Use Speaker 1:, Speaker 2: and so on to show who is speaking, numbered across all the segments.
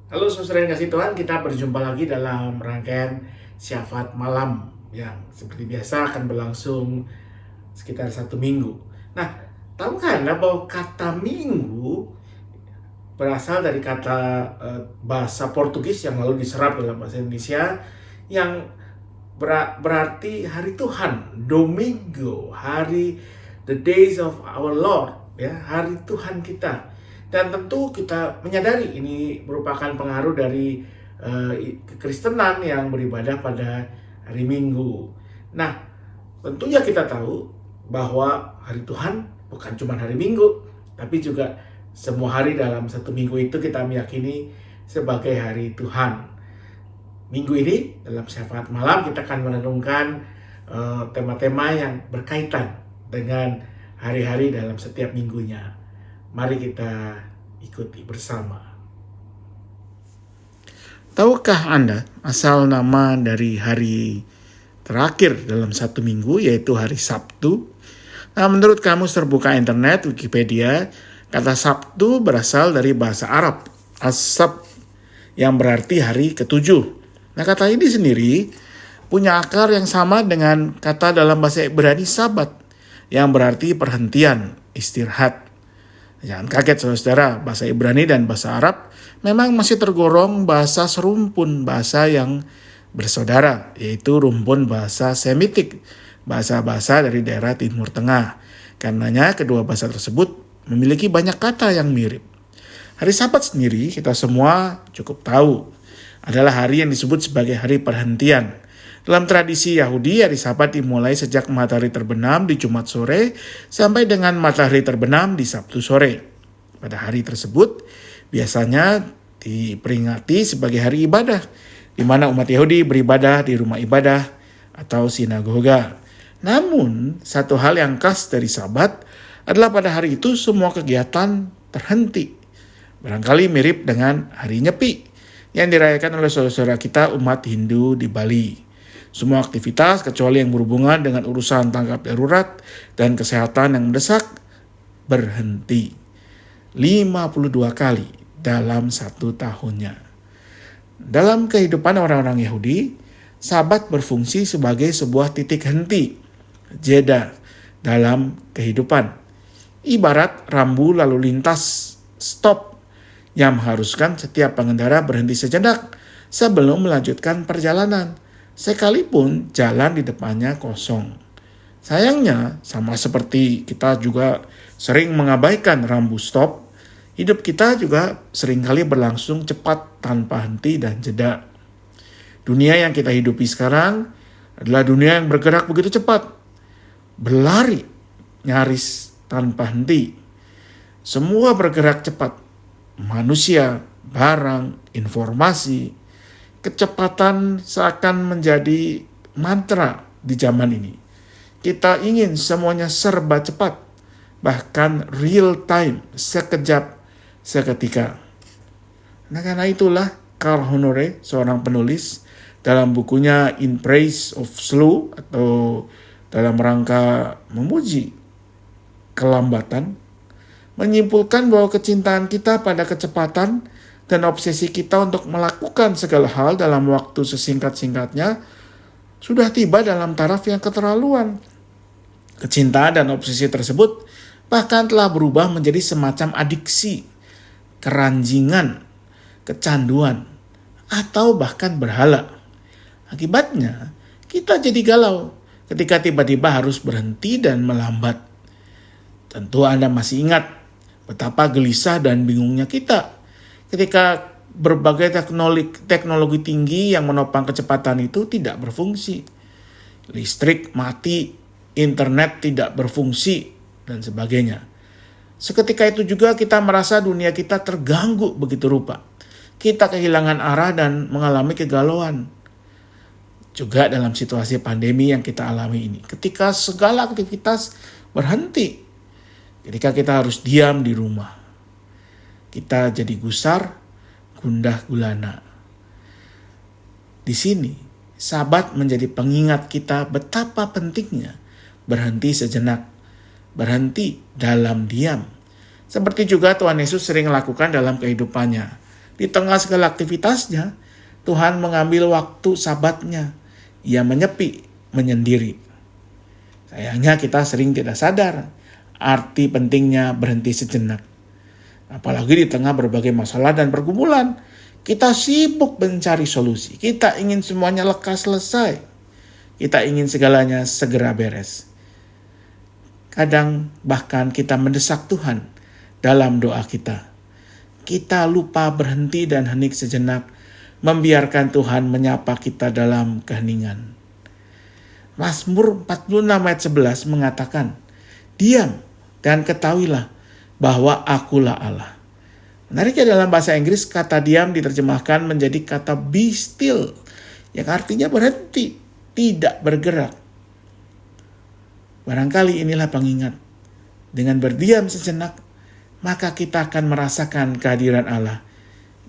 Speaker 1: Halo saudara yang kasih Tuhan, kita berjumpa lagi dalam rangkaian Syafaat Malam yang seperti biasa akan berlangsung sekitar 1 minggu. Nah, tahukah Anda bahwa kata minggu berasal dari kata bahasa Portugis yang lalu diserap dalam bahasa Indonesia yang berarti hari Tuhan, Domingo, hari the days of our Lord, ya, hari Tuhan kita. Dan tentu kita menyadari ini merupakan pengaruh dari kekristenan yang beribadah pada hari Minggu. Nah, tentunya kita tahu bahwa hari Tuhan bukan cuma hari Minggu, tapi juga semua hari dalam 1 minggu itu kita meyakini sebagai hari Tuhan. Minggu ini dalam Syafaat Malam kita akan merenungkan tema-tema yang berkaitan dengan hari-hari dalam setiap minggunya. Mari kita ikuti bersama. Tahukah Anda asal nama dari hari terakhir dalam 1 minggu, yaitu hari Sabtu? Nah, menurut kamus terbuka internet Wikipedia, kata Sabtu berasal dari bahasa Arab, as-sab, yang berarti hari ketujuh. Nah, kata ini sendiri punya akar yang sama dengan kata dalam bahasa Ibrani sabat, yang berarti perhentian, istirahat. Jangan kaget saudara, bahasa Ibrani dan bahasa Arab memang masih tergolong bahasa serumpun, bahasa yang bersaudara, yaitu rumpun bahasa Semitik, bahasa-bahasa dari daerah Timur Tengah. Karenanya kedua bahasa tersebut memiliki banyak kata yang mirip. Hari Sabat sendiri kita semua cukup tahu adalah hari yang disebut sebagai hari perhentian. Dalam tradisi Yahudi, hari Sabat dimulai sejak matahari terbenam di Jumat sore sampai dengan matahari terbenam di Sabtu sore. Pada hari tersebut, biasanya diperingati sebagai hari ibadah, di mana umat Yahudi beribadah di rumah ibadah atau sinagoga. Namun, satu hal yang khas dari Sabat adalah pada hari itu semua kegiatan terhenti. Barangkali mirip dengan hari Nyepi yang dirayakan oleh saudara-saudara kita umat Hindu di Bali. Semua aktivitas kecuali yang berhubungan dengan urusan tanggap darurat dan kesehatan yang mendesak berhenti 52 kali dalam 1 tahunnya. Dalam kehidupan orang-orang Yahudi, Sabat berfungsi sebagai sebuah titik henti, jeda dalam kehidupan. Ibarat rambu lalu lintas stop yang mengharuskan setiap pengendara berhenti sejenak sebelum melanjutkan perjalanan, sekalipun jalan di depannya kosong. Sayangnya, sama seperti kita juga sering mengabaikan rambu stop, hidup kita juga seringkali berlangsung cepat tanpa henti dan jeda. Dunia yang kita hidupi sekarang adalah dunia yang bergerak begitu cepat, berlari nyaris tanpa henti. Semua bergerak cepat, manusia, barang, informasi. Kecepatan seakan menjadi mantra di zaman ini. Kita ingin semuanya serba cepat, bahkan real time, sekejap, seketika. Nah, karena itulah Carl Honore, seorang penulis, dalam bukunya In Praise of Slow atau dalam rangka memuji kelambatan, menyimpulkan bahwa kecintaan kita pada kecepatan dan obsesi kita untuk melakukan segala hal dalam waktu sesingkat-singkatnya sudah tiba dalam taraf yang keterlaluan. Kecintaan dan obsesi tersebut bahkan telah berubah menjadi semacam adiksi, keranjingan, kecanduan, atau bahkan berhala. Akibatnya, kita jadi galau ketika tiba-tiba harus berhenti dan melambat. Tentu Anda masih ingat betapa gelisah dan bingungnya kita ketika berbagai teknologi tinggi yang menopang kecepatan itu tidak berfungsi. Listrik mati, internet tidak berfungsi, dan sebagainya. Seketika itu juga kita merasa dunia kita terganggu begitu rupa. Kita kehilangan arah dan mengalami kegalauan. Juga dalam situasi pandemi yang kita alami ini. Ketika segala aktivitas berhenti. Ketika kita harus diam di rumah. Kita jadi gusar, gundah gulana. Di sini, Sabat menjadi pengingat kita betapa pentingnya berhenti sejenak, berhenti dalam diam. Seperti juga Tuhan Yesus sering lakukan dalam kehidupannya. Di tengah segala aktivitasnya, Tuhan mengambil waktu sabatnya. Ia menyepi, menyendiri. Sayangnya kita sering tidak sadar arti pentingnya berhenti sejenak. Apalagi di tengah berbagai masalah dan pergumulan. Kita sibuk mencari solusi. Kita ingin semuanya lekas selesai. Kita ingin segalanya segera beres. Kadang bahkan kita mendesak Tuhan dalam doa kita. Kita lupa berhenti dan hening sejenak, membiarkan Tuhan menyapa kita dalam keheningan. Mazmur 46 ayat 11 mengatakan, "Diam dan ketahuilah bahwa akulah Allah." Menariknya dalam bahasa Inggris, kata diam diterjemahkan menjadi kata be still, yang artinya berhenti, tidak bergerak. Barangkali inilah pengingat. Dengan berdiam sejenak, maka kita akan merasakan kehadiran Allah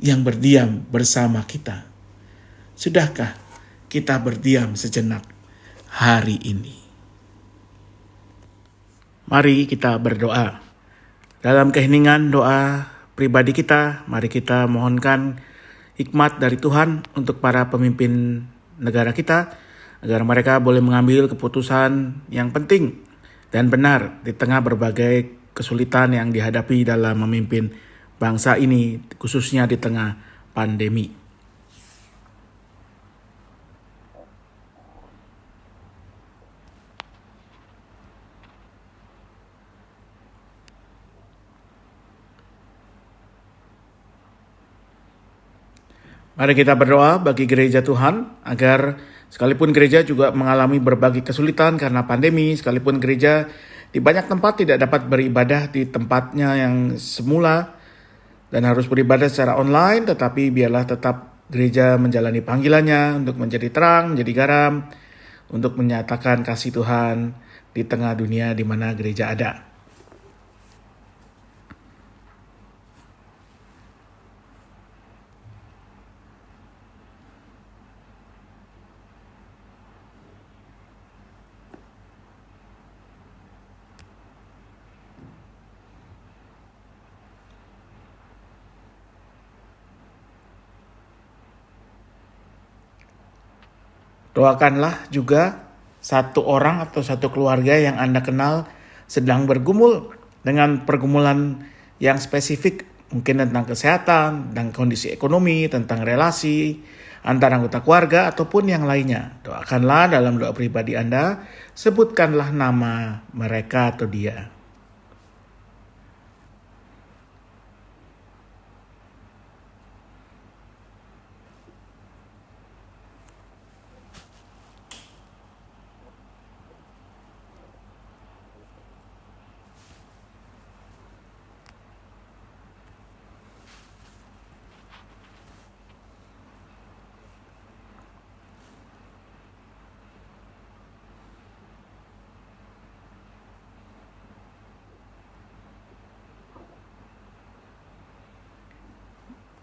Speaker 1: yang berdiam bersama kita. Sudahkah kita berdiam sejenak hari ini? Mari kita berdoa. Dalam keheningan doa pribadi kita, mari kita mohonkan hikmat dari Tuhan untuk para pemimpin negara kita, agar mereka boleh mengambil keputusan yang penting dan benar di tengah berbagai kesulitan yang dihadapi dalam memimpin bangsa ini, khususnya di tengah pandemi. Mari kita berdoa bagi gereja Tuhan, agar sekalipun gereja juga mengalami berbagai kesulitan karena pandemi, sekalipun gereja di banyak tempat tidak dapat beribadah di tempatnya yang semula dan harus beribadah secara online, tetapi biarlah tetap gereja menjalani panggilannya untuk menjadi terang, menjadi garam, untuk menyatakan kasih Tuhan di tengah dunia di mana gereja ada. Doakanlah juga satu orang atau satu keluarga yang Anda kenal sedang bergumul dengan pergumulan yang spesifik, mungkin tentang kesehatan, tentang kondisi ekonomi, tentang relasi antara anggota keluarga ataupun yang lainnya. Doakanlah dalam doa pribadi Anda, sebutkanlah nama mereka atau dia.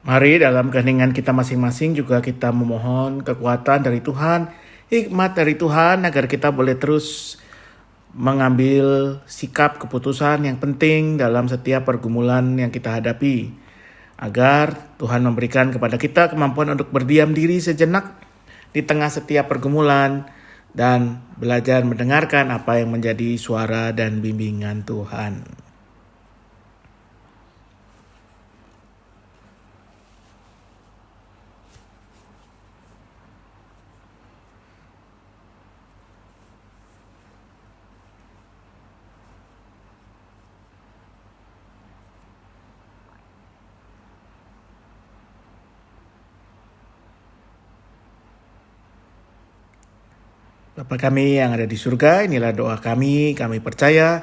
Speaker 1: Mari dalam keheningan kita masing-masing juga kita memohon kekuatan dari Tuhan, hikmat dari Tuhan, agar kita boleh terus mengambil sikap keputusan yang penting dalam setiap pergumulan yang kita hadapi. Agar Tuhan memberikan kepada kita kemampuan untuk berdiam diri sejenak di tengah setiap pergumulan dan belajar mendengarkan apa yang menjadi suara dan bimbingan Tuhan. Bapa kami yang ada di surga, inilah doa kami percaya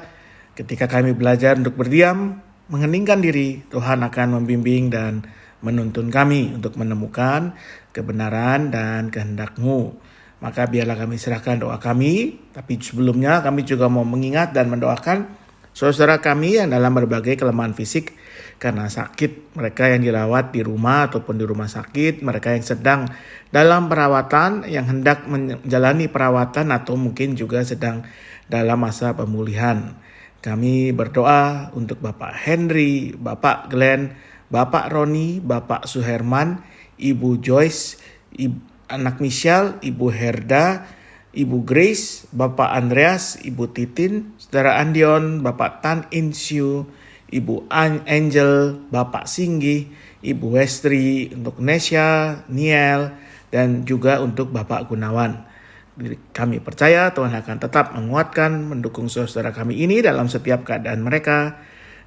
Speaker 1: ketika kami belajar untuk berdiam, mengheningkan diri, Tuhan akan membimbing dan menuntun kami untuk menemukan kebenaran dan kehendak-Mu. Maka biarlah kami serahkan doa kami, tapi sebelumnya kami juga mau mengingat dan mendoakan saudara kami yang dalam berbagai kelemahan fisik karena sakit, mereka yang dirawat di rumah ataupun di rumah sakit, mereka yang sedang dalam perawatan, yang hendak menjalani perawatan atau mungkin juga sedang dalam masa pemulihan. Kami berdoa untuk Bapak Henry, Bapak Glenn, Bapak Roni, Bapak Suherman, Ibu Joyce, anak Michelle, Ibu Herda, Ibu Grace, Bapak Andreas, Ibu Titin, Saudara Andion, Bapak Tan Insyu, Ibu Angel, Bapak Singgi, Ibu Westri, untuk Nesya, Niel, dan juga untuk Bapak Gunawan. Kami percaya Tuhan akan tetap menguatkan, mendukung saudara kami ini dalam setiap keadaan mereka,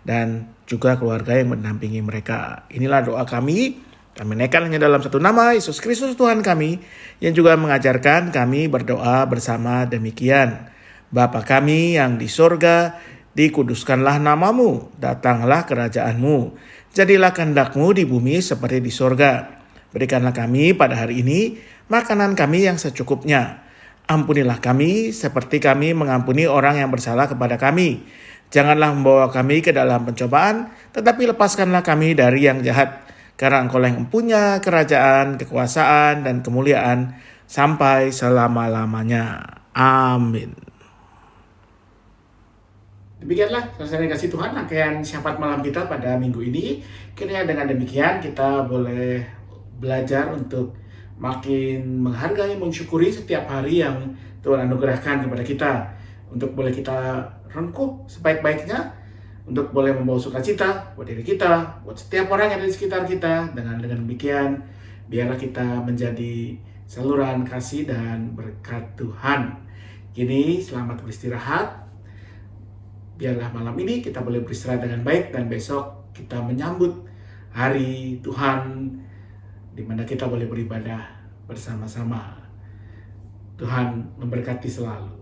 Speaker 1: dan juga keluarga yang mendampingi mereka. Inilah doa kami. Kami naikkan hanya dalam satu nama, Yesus Kristus Tuhan kami, yang juga mengajarkan kami berdoa bersama demikian. Bapa kami yang di sorga, dikuduskanlah namamu, datanglah kerajaanmu, jadilah kehendak-Mu di bumi seperti di sorga. Berikanlah kami pada hari ini makanan kami yang secukupnya. Ampunilah kami seperti kami mengampuni orang yang bersalah kepada kami. Janganlah membawa kami ke dalam pencobaan, tetapi lepaskanlah kami dari yang jahat. Karena Engkau yang mempunyai kerajaan, kekuasaan, dan kemuliaan sampai selama-lamanya. Amin. Demikianlah saudara yang kasih Tuhan, rangkaian syafaat malam kita pada minggu ini. Kiranya dengan demikian kita boleh belajar untuk makin menghargai, mensyukuri setiap hari yang Tuhan anugerahkan kepada kita. Untuk boleh kita rengkuh sebaik-baiknya, untuk boleh membawa sukacita buat diri kita, buat setiap orang yang ada di sekitar kita. Dengan demikian, biarlah kita menjadi saluran kasih dan berkat Tuhan. Kini selamat beristirahat. Biarlah malam ini kita boleh beristirahat dengan baik, dan besok kita menyambut hari Tuhan, di mana kita boleh beribadah bersama-sama. Tuhan memberkati selalu.